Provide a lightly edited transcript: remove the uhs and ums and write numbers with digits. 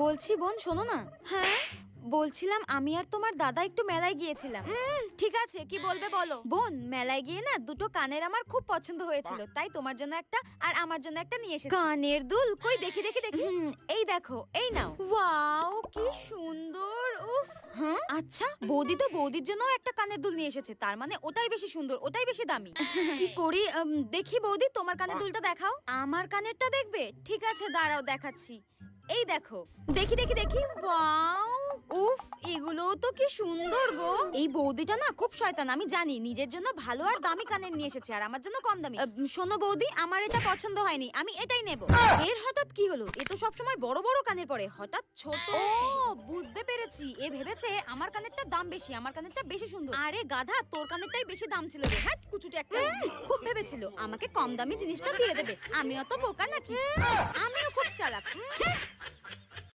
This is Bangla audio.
বলছি বোন শোনো না। হ্যাঁ বলছিলাম আমি আর তোমার দাদা একটু মেলায় গিয়েছিলাম। ঠিক আছে কি বলবে বলো। বোন মেলায় গিয়ে না দুটো কানের আমার খুব পছন্দ হয়েছিল, তাই তোমার জন্য একটা আর আমার জন্য একটা নিয়ে এসেছি। কানের দুল কই দেখি দেখি দেখি। এই দেখো এই নাও। ওয়াও কি সুন্দর। উফ। হ্যাঁ আচ্ছা বৌদি তো বৌদির জন্য একটা কানের দুল নিয়ে এসেছে, তার মানে ওটাই বেশি সুন্দর, ওটাই বেশি দামি। কি করি দেখি বৌদি তোমার কানের দুলটা দেখাও। আমার কানেরটা দেখবে? ঠিক আছে দাঁড়াও দেখাচ্ছি। এই দেখো দেখি দেখি দেখি। ওয়াও উফ এগুলো তো কি সুন্দর গো। এই বৌদিটা না খুব শয়তান, আমি জানি। নিজের জন্য ভালো আর দামি কানের নিয়ে এসেছে আর আমার জন্য কম দামি। শোনো বৌদি আমার এটা পছন্দ হয়নি, আমি এটাই নেব। এর হঠাৎ কি হলো? এ তো সবসময় বড় বড় কানের পরে, হঠাৎ ছোট। ও বুঝতে পেরেছি, এ ভেবেছে আমার কানেরটা দাম বেশি, আমার কানেরটা বেশি সুন্দর। আরে গাধা তোর কানেরটাই বেশি দাম ছিল রে। হ্যাঁ কুচুটে একটা। খুব ভেবেছিল আমাকে কম দামি জিনিসটা দিয়ে দেবে। আমিও তো বোকা নাকি, আমিও খুব চালাক।